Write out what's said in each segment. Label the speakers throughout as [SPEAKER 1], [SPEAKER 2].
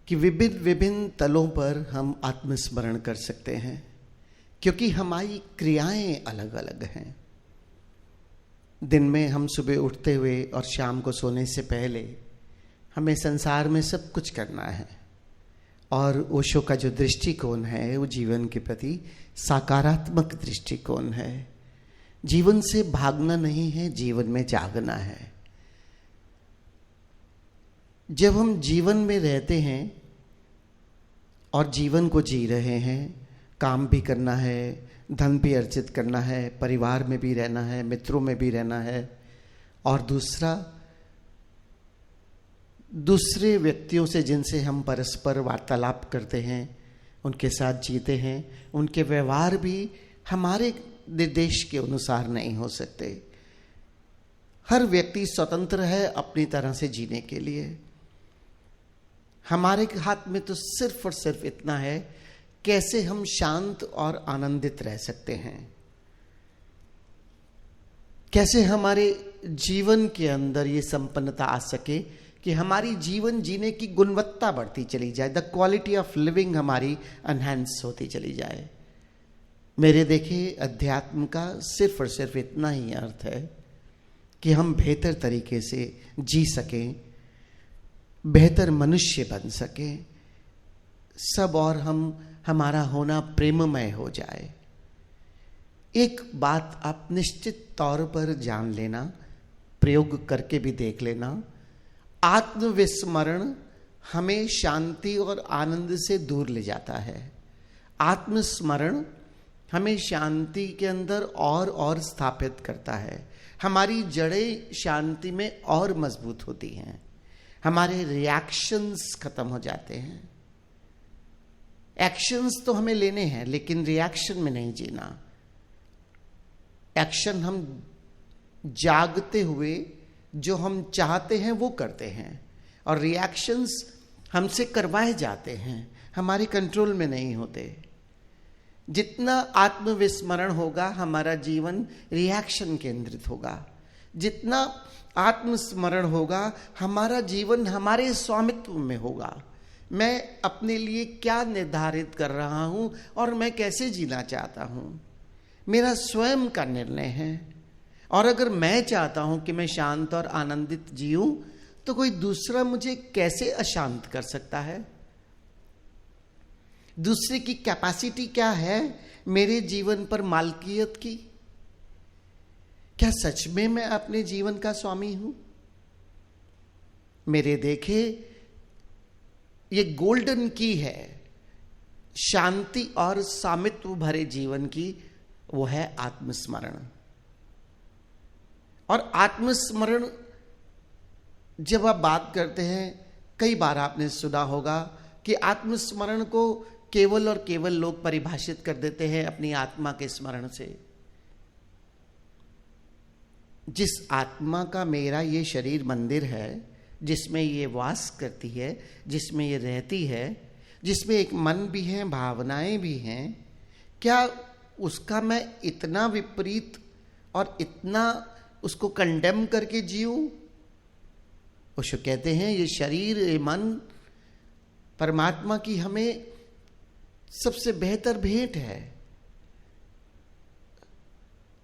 [SPEAKER 1] कि विभिन्न विभिन्न तलों पर हम आत्मस्मरण कर सकते हैं, क्योंकि हमारी क्रियाएं अलग अलग हैं। दिन में हम सुबह उठते हुए और शाम को सोने से पहले हमें संसार में सब कुछ करना है, और ओशो का जो दृष्टिकोण है वो जीवन के प्रति सकारात्मक दृष्टिकोण है। जीवन से भागना नहीं है, जीवन में जागना है। जब हम जीवन में रहते हैं और जीवन को जी रहे हैं, काम भी करना है, धन भी अर्जित करना है, परिवार में भी रहना है, मित्रों में भी रहना है, और दूसरे व्यक्तियों से जिनसे हम परस्पर वार्तालाप करते हैं उनके साथ जीते हैं, उनके व्यवहार भी हमारे निर्देश के अनुसार नहीं हो सकते। हर व्यक्ति स्वतंत्र है अपनी तरह से जीने के लिए। हमारे हाथ में तो सिर्फ और सिर्फ इतना है, कैसे हम शांत और आनंदित रह सकते हैं, कैसे हमारे जीवन के अंदर ये संपन्नता आ सके कि हमारी जीवन जीने की गुणवत्ता बढ़ती चली जाए, द क्वालिटी ऑफ लिविंग हमारी एनहांस होती चली जाए। मेरे देखे अध्यात्म का सिर्फ और सिर्फ इतना ही अर्थ है कि हम बेहतर तरीके से जी सकें, बेहतर मनुष्य बन सके सब, और हमारा होना प्रेममय हो जाए। एक बात आप निश्चित तौर पर जान लेना, प्रयोग करके भी देख लेना, आत्मविस्मरण हमें शांति और आनंद से दूर ले जाता है। आत्मस्मरण हमें शांति के अंदर और स्थापित करता है। हमारी जड़ें शांति में और मजबूत होती हैं, हमारे रिएक्शंस खत्म हो जाते हैं। एक्शंस तो हमें लेने हैं, लेकिन रिएक्शन में नहीं जीना। एक्शन हम जागते हुए जो हम चाहते हैं वो करते हैं, और रिएक्शंस हमसे करवाए जाते हैं, हमारे कंट्रोल में नहीं होते। जितना आत्मविस्मरण होगा हमारा जीवन रिएक्शन केंद्रित होगा, जितना आत्मस्मरण होगा हमारा जीवन हमारे स्वामित्व में होगा। मैं अपने लिए क्या निर्धारित कर रहा हूं और मैं कैसे जीना चाहता हूं, मेरा स्वयं का निर्णय है। और अगर मैं चाहता हूं कि मैं शांत और आनंदित जीऊं, तो कोई दूसरा मुझे कैसे अशांत कर सकता है? दूसरे की कैपेसिटी क्या है मेरे जीवन पर मालकियत की? क्या सच में मैं अपने जीवन का स्वामी हूं? मेरे देखे ये गोल्डन की है शांति और सामित्व भरे जीवन की, वो है आत्मस्मरण। और आत्मस्मरण जब आप बात करते हैं, कई बार आपने सुना होगा कि आत्मस्मरण को केवल और केवल लोग परिभाषित कर देते हैं अपनी आत्मा के स्मरण से। जिस आत्मा का मेरा ये शरीर मंदिर है, जिसमें ये वास करती है, जिसमें ये रहती है, जिसमें एक मन भी है, भावनाएं भी हैं, क्या उसका मैं इतना विपरीत और इतना उसको कंडेम करके जीऊं? ओशो कहते हैं ये शरीर, ये मन परमात्मा की हमें सबसे बेहतर भेंट है,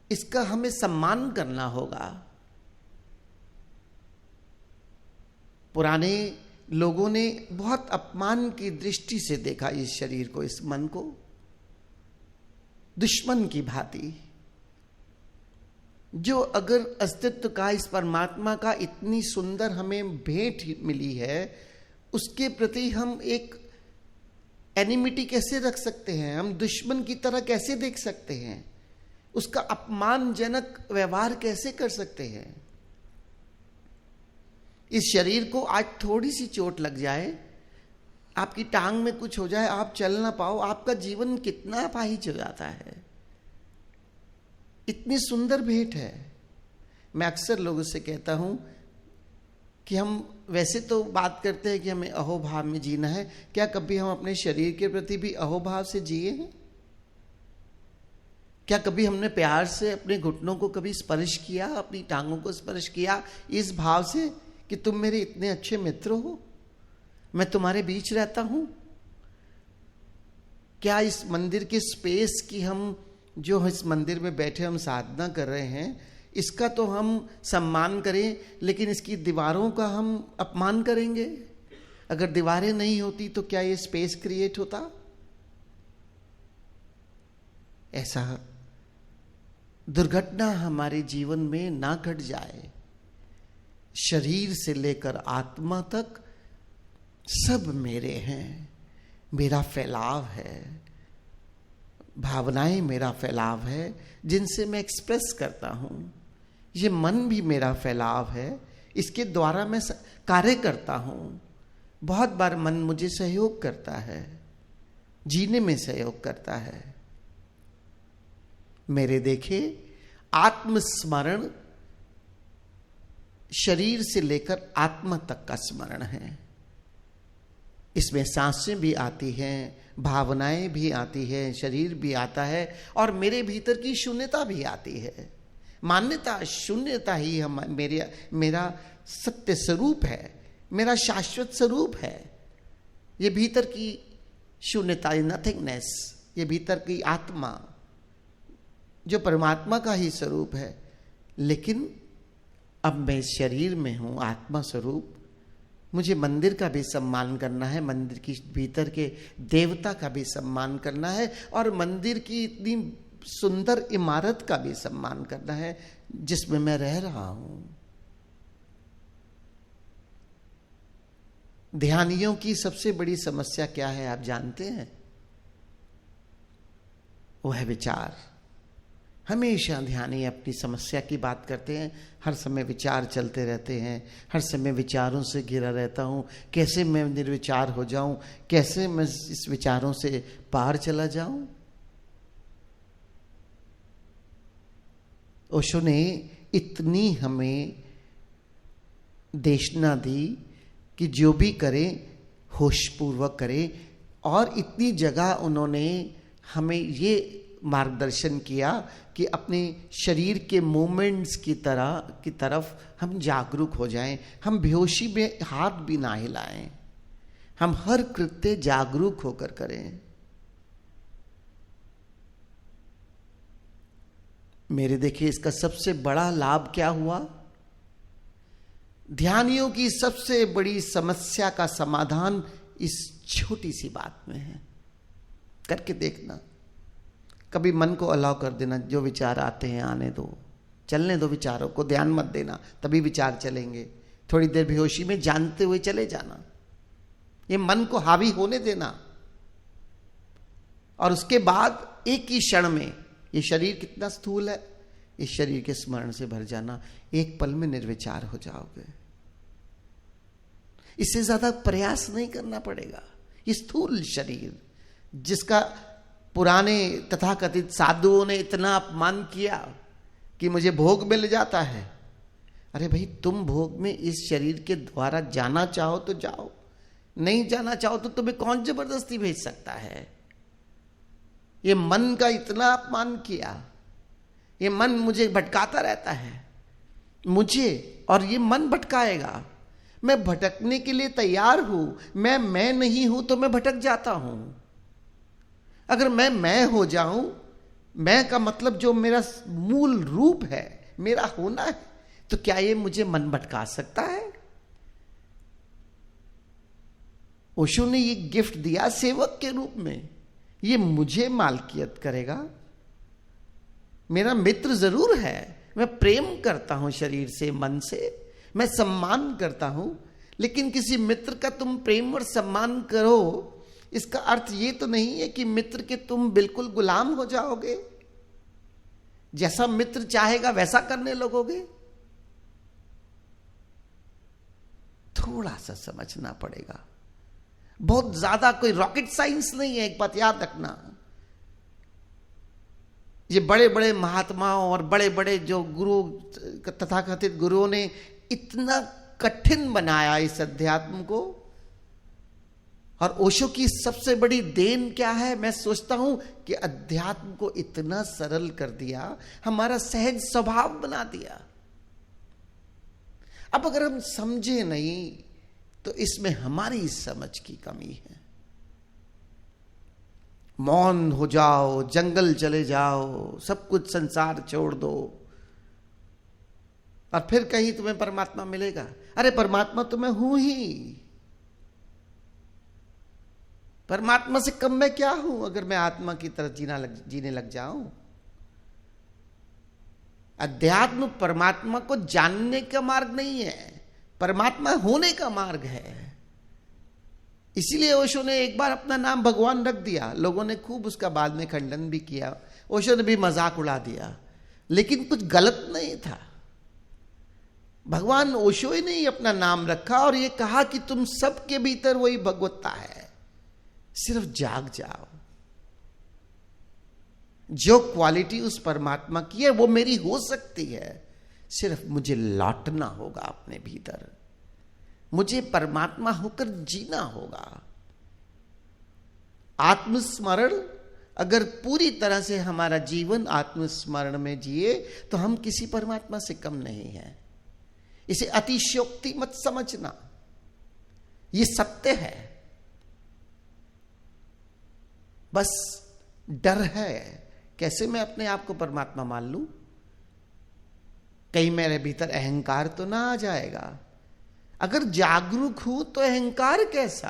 [SPEAKER 1] इसका हमें सम्मान करना होगा। पुराने लोगों ने बहुत अपमान की दृष्टि से देखा इस शरीर को, इस मन को, दुश्मन की भांति। जो अगर अस्तित्व का, इस परमात्मा का इतनी सुंदर हमें भेंट मिली है, उसके प्रति हम एक एनिमिटी कैसे रख सकते हैं? हम दुश्मन की तरह कैसे देख सकते हैं? उसका अपमानजनक व्यवहार कैसे कर सकते हैं? इस शरीर को आज थोड़ी सी चोट लग जाए, आपकी टांग में कुछ हो जाए, आप चल ना पाओ, आपका जीवन कितना अपाहिज हो जाता है। इतनी सुंदर भेंट है। मैं अक्सर लोगों से कहता हूं कि हम वैसे तो बात करते हैं कि हमें अहोभाव में जीना है, क्या कभी हम अपने शरीर के प्रति भी अहोभाव से जिए हैं? क्या कभी हमने प्यार से अपने घुटनों को कभी स्पर्श किया, अपनी टांगों को स्पर्श किया, इस भाव से कि तुम मेरे इतने अच्छे मित्र हो, मैं तुम्हारे बीच रहता हूं। क्या इस मंदिर के स्पेस की हम जो इस मंदिर में बैठे हम साधना कर रहे हैं, इसका तो हम सम्मान करें, लेकिन इसकी दीवारों का हम अपमान करेंगे? अगर दीवारें नहीं होती तो क्या ये स्पेस क्रिएट होता? ऐसा दुर्घटना हमारे जीवन में ना घट जाए। शरीर से लेकर आत्मा तक सब मेरे हैं, मेरा फैलाव है, भावनाएं मेरा फैलाव है जिनसे मैं एक्सप्रेस करता हूं। ये मन भी मेरा फैलाव है, इसके द्वारा मैं कार्य करता हूं। बहुत बार मन मुझे सहयोग करता है, जीने में सहयोग करता है। मेरे देखे आत्मस्मरण शरीर से लेकर आत्मा तक का स्मरण है। इसमें सांसें भी आती हैं, भावनाएं भी आती है, शरीर भी आता है, और मेरे भीतर की शून्यता भी आती है। मान्यता शून्यता ही मेरा सत्य स्वरूप है, मेरा शाश्वत स्वरूप है। ये भीतर की शून्यता, नथिंगनेस, ये भीतर की आत्मा जो परमात्मा का ही स्वरूप है। लेकिन अब मैं शरीर में हूं, आत्मा स्वरूप। मुझे मंदिर का भी सम्मान करना है, मंदिर की भीतर के देवता का भी सम्मान करना है, और मंदिर की इतनी सुंदर इमारत का भी सम्मान करना है जिसमें मैं रह रहा हूं। ध्यानियों की सबसे बड़ी समस्या क्या है आप जानते हैं? वो है विचार। हमेशा ध्यानी अपनी समस्या की बात करते हैं, हर समय विचार चलते रहते हैं, हर समय विचारों से घिरा रहता हूं। कैसे मैं निर्विचार हो जाऊं, कैसे मैं इस विचारों से पार चला जाऊं। ओशो ने इतनी हमें देशना दी कि जो भी करें होशपूर्वक करें, और इतनी जगह उन्होंने हमें ये मार्गदर्शन किया कि अपने शरीर के मूवमेंट्स की तरफ हम जागरूक हो जाएं। हम बेहोशी में हाथ भी ना हिलाएं, हम हर कृत्य जागरूक होकर करें। मेरे देखिए इसका सबसे बड़ा लाभ क्या हुआ? ध्यानियों की सबसे बड़ी समस्या का समाधान इस छोटी सी बात में है। करके देखना, कभी मन को अलाउ कर देना, जो विचार आते हैं आने दो, चलने दो, विचारों को ध्यान मत देना, तभी विचार चलेंगे। थोड़ी देर बेहोशी में जानते हुए चले जाना, ये मन को हावी होने देना, और उसके बाद एक ही क्षण में ये शरीर कितना स्थूल है, इस शरीर के स्मरण से भर जाना। एक पल में निर्विचार हो जाओगे। इससे ज्यादा प्रयास नहीं करना पड़ेगा। ये स्थूल शरीर जिसका पुराने तथाकथित साधुओं ने इतना अपमान किया कि मुझे भोग मिल जाता है। अरे भाई, तुम भोग में इस शरीर के द्वारा जाना चाहो तो जाओ, नहीं जाना चाहो तो तुम्हें कौन जबरदस्ती भेज सकता है। ये मन का इतना अपमान किया, ये मन मुझे भटकाता रहता है मुझे, और ये मन भटकाएगा। मैं भटकने के लिए तैयार हूं। मैं नहीं हूं तो मैं भटक जाता हूं। अगर मैं हो जाऊं, मैं का मतलब जो मेरा मूल रूप है, मेरा होना है, तो क्या ये मुझे मन भटका सकता है? ओशो ने ये गिफ्ट दिया सेवक के रूप में। ये मुझे मालकियत करेगा। मेरा मित्र जरूर है, मैं प्रेम करता हूं शरीर से, मन से, मैं सम्मान करता हूं, लेकिन किसी मित्र का तुम प्रेम और सम्मान करो, इसका अर्थ ये तो नहीं है कि मित्र के तुम बिल्कुल गुलाम हो जाओगे, जैसा मित्र चाहेगा वैसा करने लगोगे। थोड़ा सा समझना पड़ेगा। बहुत ज्यादा कोई रॉकेट साइंस नहीं है, एक बात याद रखना। ये बड़े बड़े महात्माओं और बड़े बड़े जो गुरु, तथाकथित गुरुओं ने इतना कठिन बनाया इस अध्यात्म को। और ओशो की सबसे बड़ी देन क्या है? मैं सोचता हूं कि अध्यात्म को इतना सरल कर दिया, हमारा सहज स्वभाव बना दिया। अब अगर हम समझे नहीं तो इसमें हमारी समझ की कमी है। मौन हो जाओ, जंगल चले जाओ, सब कुछ संसार छोड़ दो और फिर कहीं तुम्हें परमात्मा मिलेगा। अरे परमात्मा तो मैं हूं ही, परमात्मा से कम मैं क्या हूं अगर मैं आत्मा की तरह जीने लग जाऊं। अध्यात्म परमात्मा को जानने का मार्ग नहीं है, परमात्मा होने का मार्ग है। इसीलिए ओशो ने एक बार अपना नाम भगवान रख दिया, लोगों ने खूब उसका बाद में खंडन भी किया, ओशो ने भी मजाक उड़ा दिया, लेकिन कुछ गलत नहीं था। भगवान ओशो ही ने अपना नाम रखा और ये कहा कि तुम सबके भीतर वही भगवत्ता है, सिर्फ जाग जाओ। जो क्वालिटी उस परमात्मा की है वो मेरी हो सकती है, सिर्फ मुझे लौटना होगा अपने भीतर, मुझे परमात्मा होकर जीना होगा। आत्मस्मरण अगर पूरी तरह से हमारा जीवन आत्मस्मरण में जिए तो हम किसी परमात्मा से कम नहीं है। इसे अतिशयोक्ति मत समझना, ये सत्य है। बस डर है कैसे मैं अपने आप को परमात्मा मान लूं, कहीं मेरे भीतर अहंकार तो ना आ जाएगा। अगर जागरूक हूं तो अहंकार कैसा?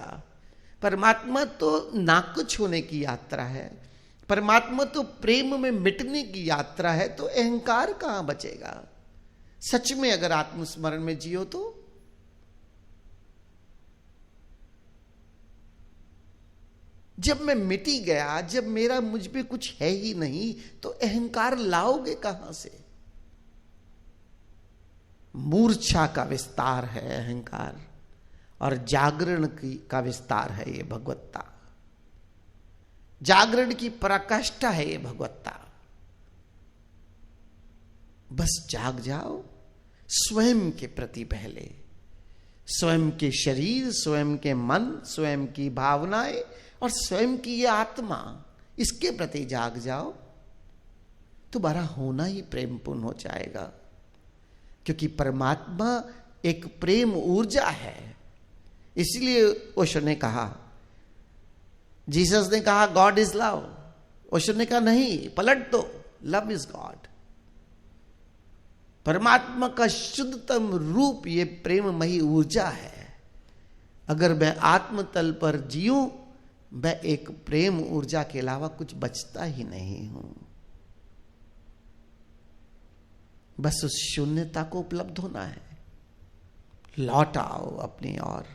[SPEAKER 1] परमात्मा तो ना कुछ होने की यात्रा है, परमात्मा तो प्रेम में मिटने की यात्रा है, तो अहंकार कहां बचेगा? सच में अगर आत्मस्मरण में जियो तो जब मैं मिटी गया, जब मेरा मुझ पे कुछ है ही नहीं, तो अहंकार लाओगे कहां से? मूर्छा का विस्तार है अहंकार और जागरण का विस्तार है ये भगवत्ता। जागरण की पराकाष्ठा है ये भगवत्ता। बस जाग जाओ स्वयं के प्रति, पहले स्वयं के शरीर, स्वयं के मन, स्वयं की भावनाएं और स्वयं की ये आत्मा, इसके प्रति जाग जाओ। तुम्हारा होना ही प्रेमपूर्ण हो जाएगा, क्योंकि परमात्मा एक प्रेम ऊर्जा है। इसलिए ओशो ने कहा, जीसस ने कहा गॉड इज लव, ओशो ने कहा नहीं, पलट दो, लव इज गॉड। परमात्मा का शुद्धतम रूप ये प्रेममयी ऊर्जा है। अगर मैं आत्मतल पर जीऊं, मैं एक प्रेम ऊर्जा के अलावा कुछ बचता ही नहीं हूं। बस उस शून्यता को उपलब्ध होना है। लौट आओ अपनी ओर।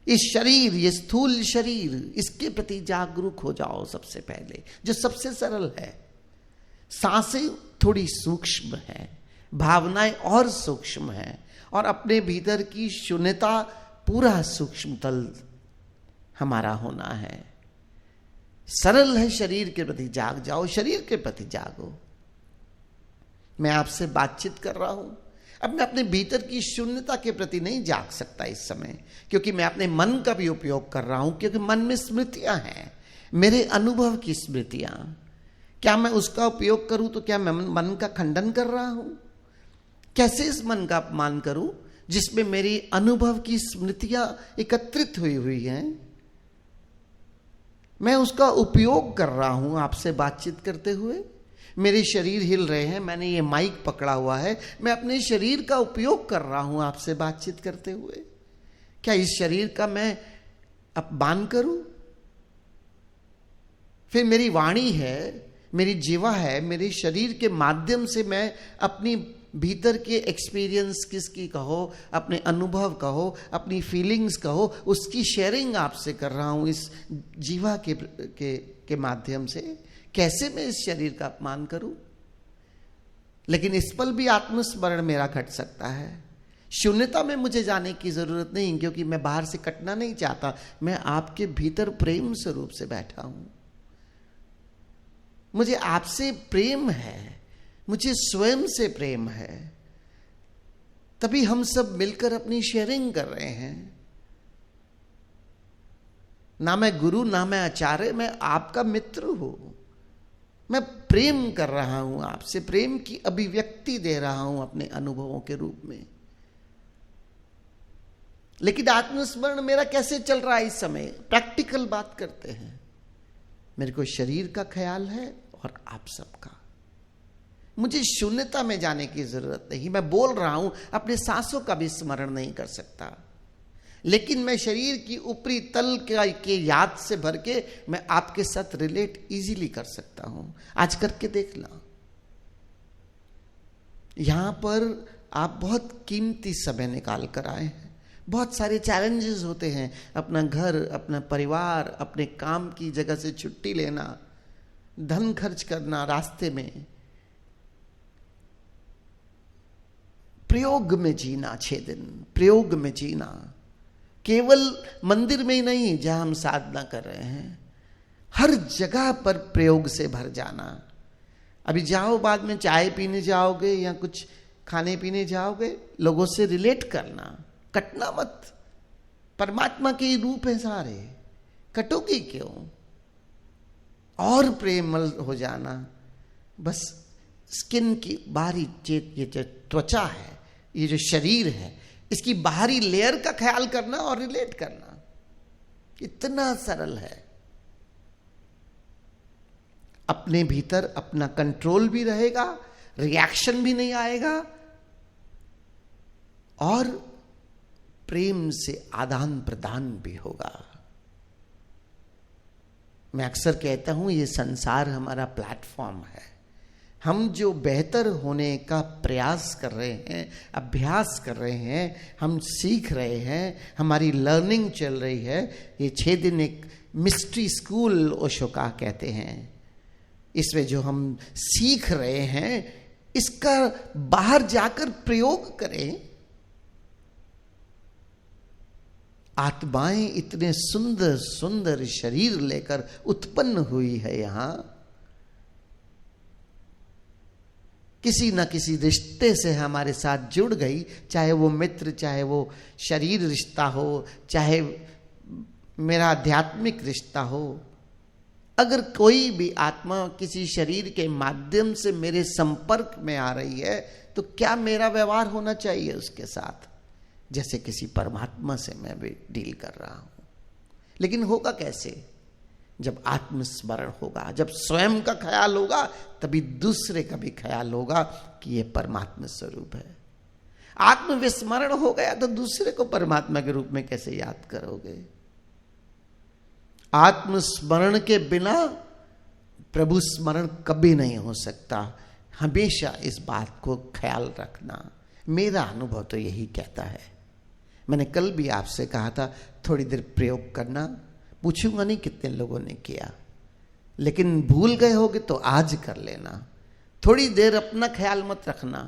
[SPEAKER 1] इस शरीर, ये स्थूल शरीर, इसके प्रति जागरूक हो जाओ सबसे पहले, जो सबसे सरल है। सांसें थोड़ी सूक्ष्म है, भावनाएं और सूक्ष्म है, और अपने भीतर की शून्यता पूरा सूक्ष्म तल हमारा होना है। सरल है शरीर के प्रति जाग जाओ, शरीर के प्रति जागो। मैं आपसे बातचीत कर रहा हूं, अब मैं अपने भीतर की शून्यता के प्रति नहीं जाग सकता इस समय, क्योंकि मैं अपने मन का भी उपयोग कर रहा हूं, क्योंकि मन में स्मृतियां हैं, मेरे अनुभव की स्मृतियां। क्या मैं उसका उपयोग करूं तो क्या मैं मन का खंडन कर रहा हूं? कैसे इस मन का अपमान करूं जिसमें मेरी अनुभव की स्मृतियां एकत्रित हुई हैं? मैं उसका उपयोग कर रहा हूं आपसे बातचीत करते हुए। मेरे शरीर हिल रहे हैं, मैंने ये माइक पकड़ा हुआ है, मैं अपने शरीर का उपयोग कर रहा हूं आपसे बातचीत करते हुए। क्या इस शरीर का मैं अपमान करूं? फिर मेरी वाणी है, मेरी जीवा है, मेरे शरीर के माध्यम से मैं अपनी भीतर के एक्सपीरियंस किसकी कहो, अपने अनुभव कहो, अपनी फीलिंग्स कहो, उसकी शेयरिंग आपसे कर रहा हूं इस जीवा के माध्यम से। कैसे मैं इस शरीर का अपमान करूं? लेकिन इस पल भी आत्मस्मरण मेरा घट सकता है। शून्यता में मुझे जाने की जरूरत नहीं, क्योंकि मैं बाहर से कटना नहीं चाहता, मैं आपके भीतर प्रेम स्वरूप से बैठा हूं। मुझे आपसे प्रेम है, मुझे स्वयं से प्रेम है, तभी हम सब मिलकर अपनी शेयरिंग कर रहे हैं। ना मैं गुरु, ना मैं आचार्य, मैं आपका मित्र हूं। मैं प्रेम कर रहा हूं आपसे, प्रेम की अभिव्यक्ति दे रहा हूं अपने अनुभवों के रूप में। लेकिन आत्मस्मरण मेरा कैसे चल रहा है इस समय? प्रैक्टिकल बात करते हैं। मेरे को शरीर का ख्याल है और आप सबका। मुझे शून्यता में जाने की जरूरत नहीं। मैं बोल रहा हूं, अपने सांसों का भी स्मरण नहीं कर सकता, लेकिन मैं शरीर की ऊपरी तल के याद से भर के मैं आपके साथ रिलेट इजीली कर सकता हूं। आज करके देखना। यहां पर आप बहुत कीमती समय निकाल कर आए हैं। बहुत सारे चैलेंजेस होते हैं, अपना घर, अपना परिवार, अपने काम की जगह से छुट्टी लेना, धन खर्च करना रास्ते में, प्रयोग में जीना। 6 दिन प्रयोग में जीना, केवल मंदिर में ही नहीं जहां हम साधना कर रहे हैं, हर जगह पर प्रयोग से भर जाना। अभी जाओ, बाद में चाय पीने जाओगे या कुछ खाने पीने जाओगे, लोगों से रिलेट करना, कटना मत। परमात्मा के ही रूप है सारे, कटोगे क्यों? और प्रेमल हो जाना। बस स्किन की बाहरी ये जो त्वचा है, ये जो शरीर है, इसकी बाहरी लेयर का ख्याल करना और रिलेट करना, इतना सरल है। अपने भीतर अपना कंट्रोल भी रहेगा, रिएक्शन भी नहीं आएगा, और प्रेम से आदान प्रदान भी होगा। मैं अक्सर कहता हूं, ये संसार हमारा प्लेटफॉर्म है। हम जो बेहतर होने का प्रयास कर रहे हैं, अभ्यास कर रहे हैं, हम सीख रहे हैं, हमारी लर्निंग चल रही है। ये 6 दिन एक मिस्ट्री स्कूल ओशो का कहते हैं। इसमें जो हम सीख रहे हैं, इसका बाहर जाकर प्रयोग करें। आत्माएं इतने सुंदर सुंदर शरीर लेकर उत्पन्न हुई है यहां, किसी न किसी रिश्ते से हमारे साथ जुड़ गई, चाहे वो मित्र, चाहे वो शरीर रिश्ता हो, चाहे मेरा आध्यात्मिक रिश्ता हो। अगर कोई भी आत्मा किसी शरीर के माध्यम से मेरे संपर्क में आ रही है, तो क्या मेरा व्यवहार होना चाहिए उसके साथ जैसे किसी परमात्मा से मैं भी डील कर रहा हूं। लेकिन होगा कैसे? जब आत्मस्मरण होगा, जब स्वयं का ख्याल होगा, तभी दूसरे का भी ख्याल होगा कि ये परमात्मा स्वरूप है। आत्मविस्मरण हो गया तो दूसरे को परमात्मा के रूप में कैसे याद करोगे? आत्मस्मरण के बिना प्रभु स्मरण कभी नहीं हो सकता। हमेशा इस बात को ख्याल रखना। मेरा अनुभव तो यही कहता है। मैंने कल भी आपसे कहा था, थोड़ी देर प्रयोग करना। पूछूंगा नहीं कितने लोगों ने किया, लेकिन भूल गए होगे तो आज कर लेना। थोड़ी देर अपना ख्याल मत रखना,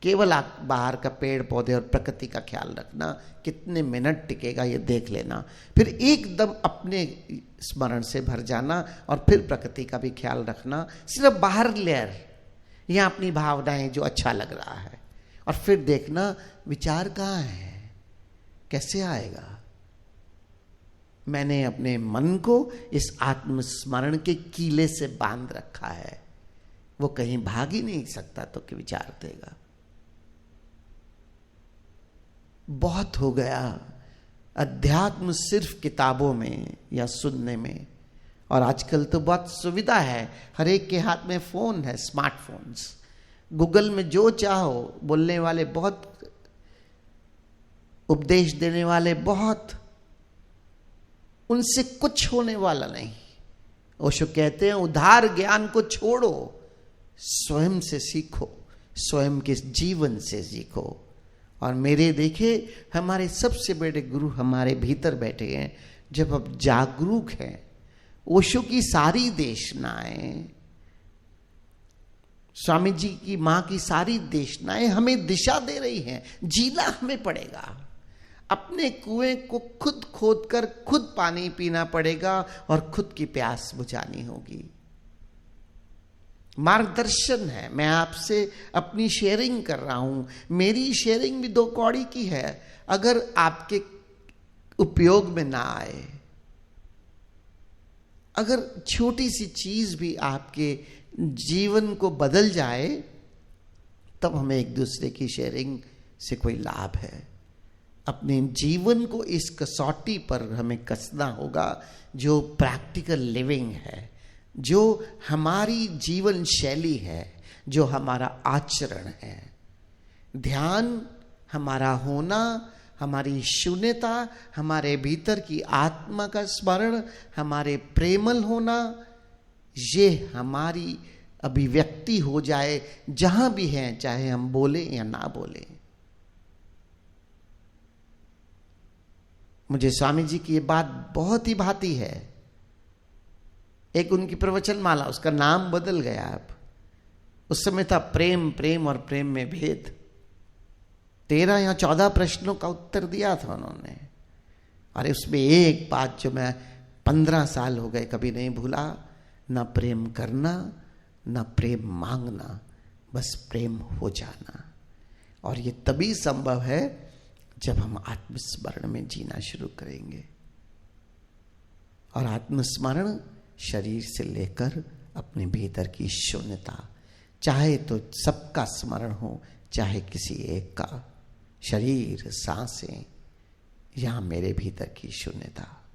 [SPEAKER 1] केवल आप बाहर का पेड़ पौधे और प्रकृति का ख्याल रखना। कितने मिनट टिकेगा ये देख लेना, फिर एकदम अपने स्मरण से भर जाना और फिर प्रकृति का भी ख्याल रखना। सिर्फ बाहर लेयर या अपनी भावनाएं जो अच्छा लग रहा है, और फिर देखना विचार कहाँ है, कैसे आएगा। मैंने अपने मन को इस आत्मस्मरण के कीले से बांध रखा है, वो कहीं भाग ही नहीं सकता तो कि विचार देगा। बहुत हो गया अध्यात्म सिर्फ किताबों में या सुनने में, और आजकल तो बहुत सुविधा है, हर एक के हाथ में फोन है, स्मार्टफोन्स। गूगल में जो चाहो, बोलने वाले बहुत, उपदेश देने वाले बहुत, उनसे कुछ होने वाला नहीं। ओशो कहते हैं, उधार ज्ञान को छोड़ो, स्वयं से सीखो, स्वयं के जीवन से सीखो। और मेरे देखे हमारे सबसे बड़े गुरु हमारे भीतर बैठे हैं। जब हम जागरूक हैं, ओशो की सारी देशनाएं, स्वामी जी की मां की सारी देशनाएं हमें दिशा दे रही हैं। जीना हमें पड़ेगा, अपने कुएं को खुद खोद कर खुद पानी पीना पड़ेगा और खुद की प्यास बुझानी होगी। मार्गदर्शन है। मैं आपसे अपनी शेयरिंग कर रहा हूं। मेरी शेयरिंग भी 2 कौड़ी की है। अगर आपके उपयोग में ना आए, अगर छोटी सी चीज भी आपके जीवन को बदल जाए, तब हमें एक दूसरे की शेयरिंग से कोई लाभ है। अपने जीवन को इस कसौटी पर हमें कसना होगा जो प्रैक्टिकल लिविंग है, जो हमारी जीवन शैली है, जो हमारा आचरण है। ध्यान हमारा होना, हमारी शून्यता, हमारे भीतर की आत्मा का स्मरण, हमारे प्रेमल होना, ये हमारी अभिव्यक्ति हो जाए जहां भी है, चाहे हम बोले या ना बोले। मुझे स्वामी जी की ये बात बहुत ही भाती है। एक उनकी प्रवचन माला, उसका नाम बदल गया अब। उस समय था प्रेम, प्रेम और प्रेम में भेद। 13 या 14 प्रश्नों का उत्तर दिया था उन्होंने। और उसमें एक बात जो मैं 15 साल हो गए कभी नहीं भूला, ना प्रेम करना, ना प्रेम मांगना, बस प्रेम हो जाना। और ये तभी संभव है जब हम आत्मस्मरण में जीना शुरू करेंगे। और आत्मस्मरण शरीर से लेकर अपने भीतर की शून्यता, चाहे तो सबका स्मरण हो, चाहे किसी एक का, शरीर, सांसें, या मेरे भीतर की शून्यता।